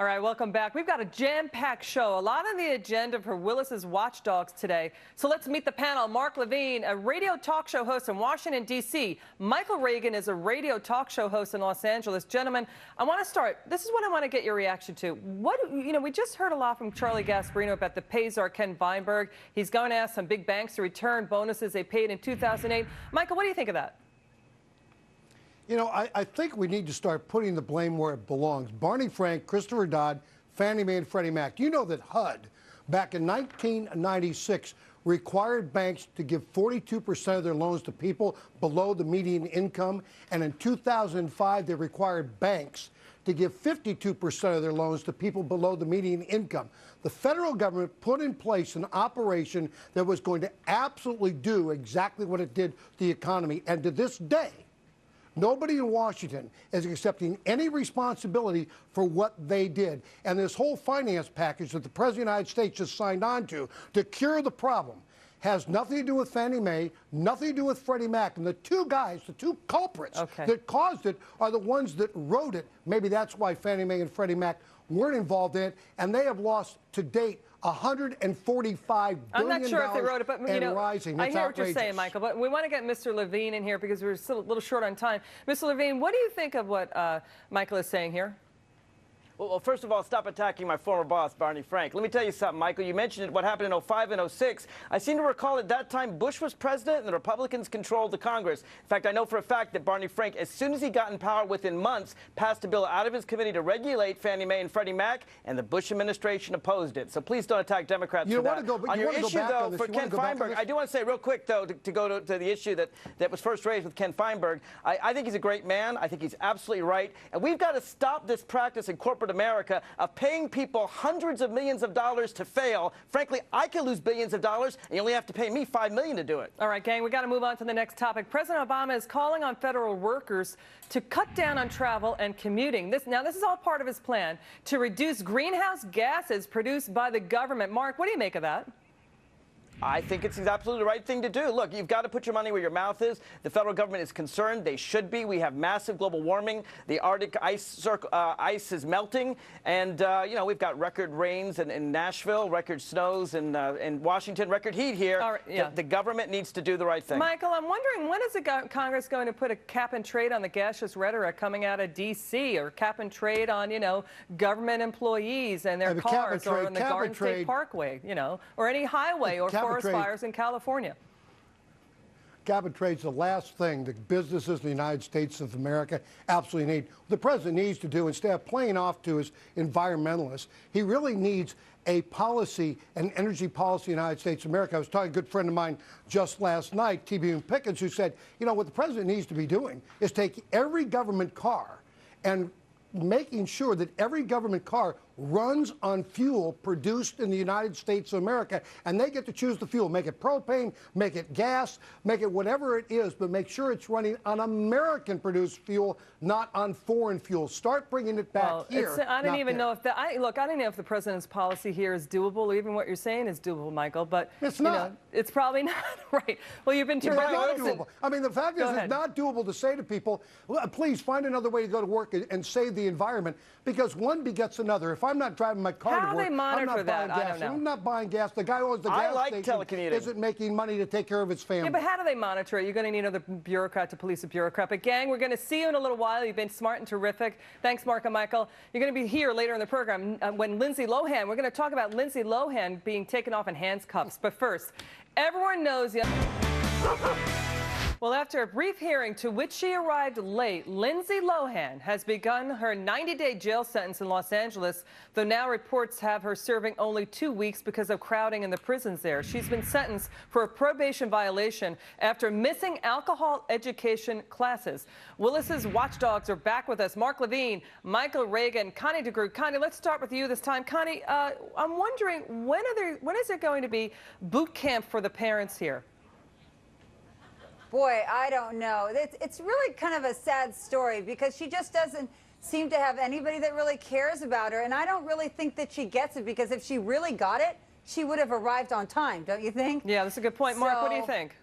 All right, welcome back. We've got a jam-packed show, a lot on the agenda for Willis's Watchdogs today. So let's meet the panel. Mark Levine, a radio talk show host in Washington, D.C. Michael Reagan is a radio talk show host in Los Angeles. Gentlemen, I want to start. This is what I want to get your reaction to. We just heard a lot from Charlie Gasparino about the pay czar Ken Feinberg. He's going to ask some big banks to return bonuses they paid in 2008. Michael, what do you think of that? You know, I think we need to start putting the blame where it belongs. Barney Frank, Christopher Dodd, Fannie Mae and Freddie Mac. You know that HUD, back in 1996, required banks to give 42% of their loans to people below the median income. And in 2005, they required banks to give 52% of their loans to people below the median income. The federal government put in place an operation that was going to absolutely do exactly what it did to the economy. And to this day, nobody in Washington is accepting any responsibility for what they did. And this whole finance package that the President of the United States just signed on to cure the problem has nothing to do with Fannie Mae, nothing to do with Freddie Mac. And the two guys, the two culprits that caused it are the ones that wrote it. Maybe that's why Fannie Mae and Freddie Mac weren't involved in it. And they have lost to date $145 billion. I'm not sure if they wrote it, but you know, rising. I hear what you're saying, Michael. But we want to get Mr. Levine in here because we're still a little short on time. Mr. Levine, what do you think of what Michael is saying here? Well, first of all, stop attacking my former boss, Barney Frank. Let me tell you something, Michael. You mentioned what happened in 05 and 06. I seem to recall at that time Bush was president and the Republicans controlled the Congress. In fact, I know for a fact that Barney Frank, as soon as he got in power within months, passed a bill out of his committee to regulate Fannie Mae and Freddie Mac, and the Bush administration opposed it. So please don't attack Democrats for that. On your issue, though, for Ken Feinberg, I do want to say real quick, though, to go to the issue that was first raised with Ken Feinberg. I think he's a great man. I think he's absolutely right. And we've got to stop this practice in corporate America of paying people hundreds of millions of dollars to fail. Frankly, I could lose billions of dollars, and you only have to pay me $5 million to do it. All right, gang, we got to move on to the next topic. President Obama is calling on federal workers to cut down on travel and commuting. This is all part of his plan to reduce greenhouse gases produced by the government. Mark, what do you make of that? I think it's absolutely the right thing to do. Look, you've got to put your money where your mouth is. The federal government is concerned. They should be. We have massive global warming. The Arctic ice is melting. And, you know, we've got record rains in Nashville, record snows in Washington, record heat here. Right, the government needs to do the right thing. Michael, I'm wondering, when is the Congress going to put a cap and trade on the gaseous rhetoric coming out of D.C. or cap and trade on, you know, government employees and their cars or on the Garden State Parkway, you know, or any highway or forest fires in California? Cap and trade's the last thing that businesses in the United States of America absolutely need. What the president needs to do, instead of playing off to his environmentalists, he really needs a policy, an energy policy in the United States of America. I was talking to a good friend of mine just last night, T.B. Pickens, who said, you know, what the president needs to be doing is take every government car and making sure that every government car runs on fuel produced in the United States of America, and they get to choose the fuel. Make it propane, make it gas, make it whatever it is, but make sure it's running on American-produced fuel, not on foreign fuel. Start bringing it back here. I don't even know if I don't know if the president's policy here is doable, or even what you're saying is doable, Michael. But it's not. You know, it's probably not right. Well, you've been terrific. It's not doable. I mean, the fact is, it's not doable to say to people, please find another way to go to work and save the environment, because one begets another. If I'm not driving my car to work, I'm not buying gas. I'm not buying gas. The guy who owns the gas station isn't making money to take care of his family. Yeah, but how do they monitor it? You're going to need another bureaucrat to police a bureaucrat. But gang, we're going to see you in a little while. You've been smart and terrific. Thanks, Mark and Michael. You're going to be here later in the program when Lindsay Lohan, we're going to talk about Lindsay Lohan being taken off in handcuffs. But first, everyone knows you. Well, after a brief hearing to which she arrived late, Lindsay Lohan has begun her 90-day jail sentence in Los Angeles, though now reports have her serving only 2 weeks because of crowding in the prisons there. She's been sentenced for a probation violation after missing alcohol education classes. Willis's Watchdogs are back with us. Mark Levine, Michael Reagan, Connie DeGroot. Connie, let's start with you this time. Connie, I'm wondering, when is there going to be boot camp for the parents here? Boy, I don't know. It's really kind of a sad story because she just doesn't seem to have anybody that really cares about her. And I don't really think that she gets it, because if she really got it, she would have arrived on time, don't you think? Yeah, that's a good point. Mark, what do you think?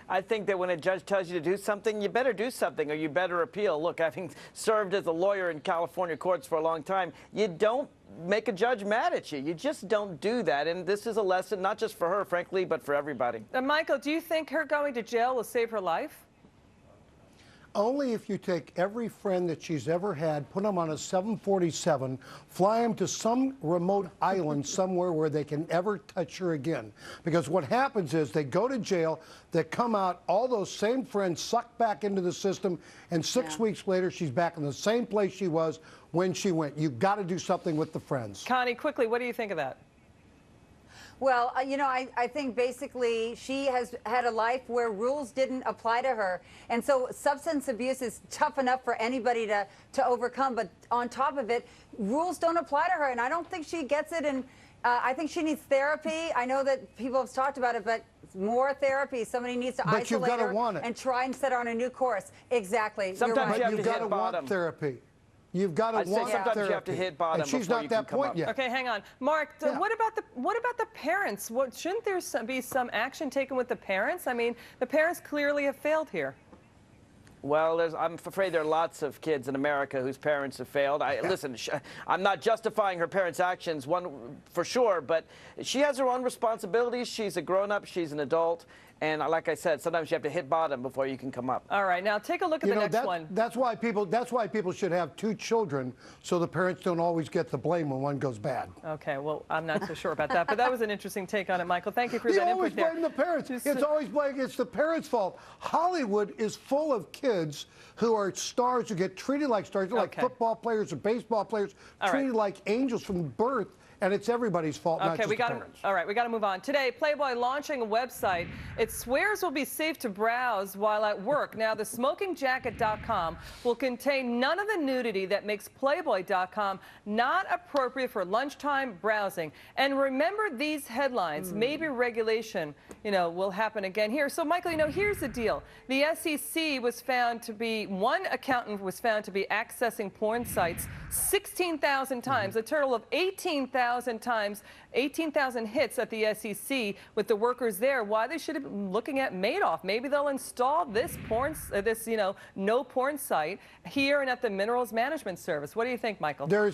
I think that when a judge tells you to do something, you better do something or you better appeal. Look, having served as a lawyer in California courts for a long time, you don't make a judge mad at you. You just don't do that. And this is a lesson, not just for her, frankly, but for everybody. Michael, do you think her going to jail will save her life? Only if you take every friend that she's ever had, put them on a 747, fly them to some remote island somewhere where they can ever touch her again. Because what happens is they go to jail, they come out, all those same friends suck back into the system, and 6 weeks later she's back in the same place she was when she went. You've got to do something with the friends. Connie, quickly, what do you think of that? Well, you know, I think basically she has had a life where rules didn't apply to her. And so substance abuse is tough enough for anybody to overcome. But on top of it, rules don't apply to her. And I don't think she gets it. And I think she needs therapy. I know that people have talked about it, but more therapy. Somebody needs to isolate her and try and set her on a new course. Exactly. Sometimes you have You've to got hit to bottom. want therapy. You've got to want therapy. Sometimes you have to hit bottom. And she's before not you that can come point up. yet. Okay, hang on. Mark, what about the parents? Shouldn't there be some action taken with the parents? I mean, the parents clearly have failed here. Well, I'm afraid there are lots of kids in America whose parents have failed. Listen, I'm not justifying her parents' actions, one for sure, but she has her own responsibilities. She's a grown-up. She's an adult. And like I said, sometimes you have to hit bottom before you can come up. All right, now take a look at the next one. That's why people should have 2 children, so the parents don't always get the blame when one goes bad. Okay, well, I'm not so sure about that, but that was an interesting take on it, Michael. Thank you for that always input there. blame the parents. It's always blame. It's the parents' fault. Hollywood is full of kids who are stars who get treated like stars, like football players or baseball players, treated like angels from birth. And it's everybody's fault, not just the parents. All right, we got to move on. Today, Playboy launching a website it swears will be safe to browse while at work. Now, the smokingjacket.com will contain none of the nudity that makes Playboy.com not appropriate for lunchtime browsing. And remember these headlines. Maybe regulation, will happen again here. So, Michael, here's the deal. The SEC was found to be, one accountant was found to be accessing porn sites 16,000 times, a total of 18,000 times, 18,000 hits at the SEC with the workers there. Why they should have been looking at Madoff. Maybe they'll install this no porn site here and at the Minerals Management Service. What do you think, Michael? There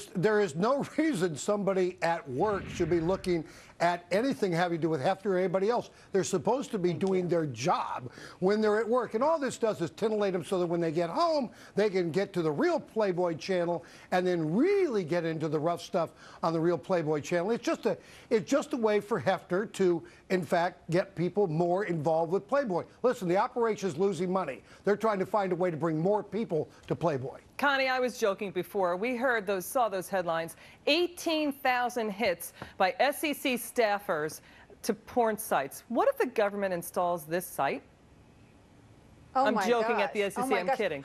is no reason somebody at work should be looking at anything having to do with Hefner or anybody else. They're supposed to be doing their job when they're at work. And all this does is titillate them so that when they get home, they can get to the real Playboy channel and then really get into the rough stuff on the real Playboy channel. It's just a way for Hefner to, in fact, get people more involved with Playboy. Listen, the operation is losing money. They're trying to find a way to bring more people to Playboy. Connie, I was joking before. We saw those headlines. 18,000 hits by SEC staffers to porn sites. What if the government installs this site? Oh, I'm my joking gosh. at the SEC. Oh, I'm kidding.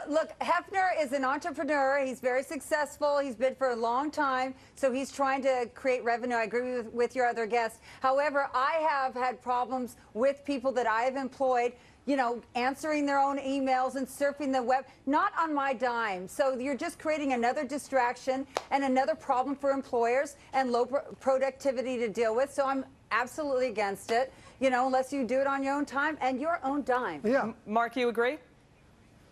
Look, Hefner is an entrepreneur. He's very successful. He's been for a long time, so he's trying to create revenue. I agree with your other guests. However, I have had problems with people that I have employed, answering their own emails and surfing the web, not on my dime. So you're just creating another distraction and another problem for employers and low productivity to deal with. So I'm absolutely against it, unless you do it on your own time and your own dime. Yeah. Mark, you agree?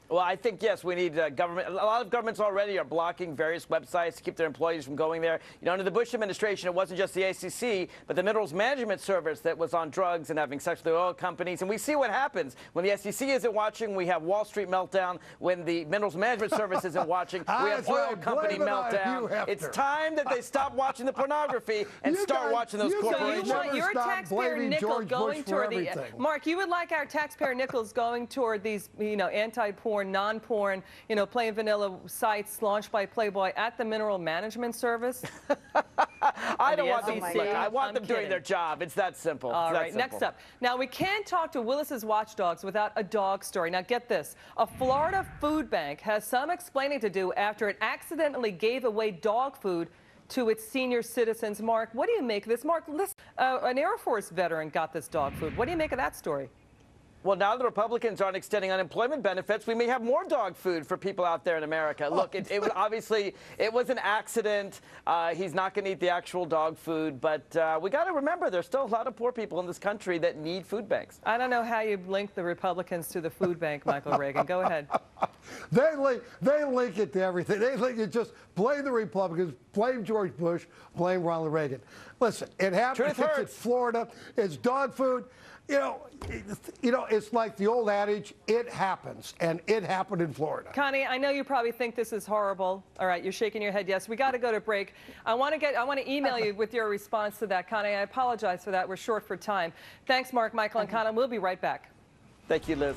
Well, I think, yes, we need government. A lot of governments already are blocking various websites to keep their employees from going there. Under the Bush administration, it wasn't just the ACC, but the Minerals Management Service that was on drugs and having sex with the oil companies. And we see what happens. When the SEC isn't watching, we have Wall Street meltdown. When the Minerals Management Service isn't watching, we have oil company meltdown. It's time that they stop watching the pornography and start watching those corporations. So you want your taxpayer nickel going toward Mark, you would like our taxpayer nickels going toward these, anti-porn, non-porn, plain vanilla sites launched by Playboy at the Mineral Management Service? I don't want them. I want them doing their job. It's that simple. All right, next up. Now, we can't talk to Willis's Watchdogs without a dog story. Now, get this. A Florida food bank has some explaining to do after it accidentally gave away dog food to its senior citizens. Mark, what do you make of this? Mark, listen, an Air Force veteran got this dog food. What do you make of that story? Well, now the Republicans aren't extending unemployment benefits, we may have more dog food for people out there in America. Look, it was obviously, it was an accident. He's not going to eat the actual dog food, but we got to remember there's still a lot of poor people in this country that need food banks. I don't know how you link the Republicans to the food bank, Michael Reagan. Go ahead. They link it to everything. They link it, just blame the Republicans, blame George Bush, blame Ronald Reagan. Listen, it happened. Truth It's in hurts. Florida. It's dog food. You know, it's like the old adage, it happens, and it happened in Florida. Connie, I know you probably think this is horrible. All right, you're shaking your head. Yes, we got to go to break. I want to email you with your response to that, Connie. I apologize for that. We're short for time. Thanks, Mark, Michael, and Connie. We'll be right back. Thank you, Liz.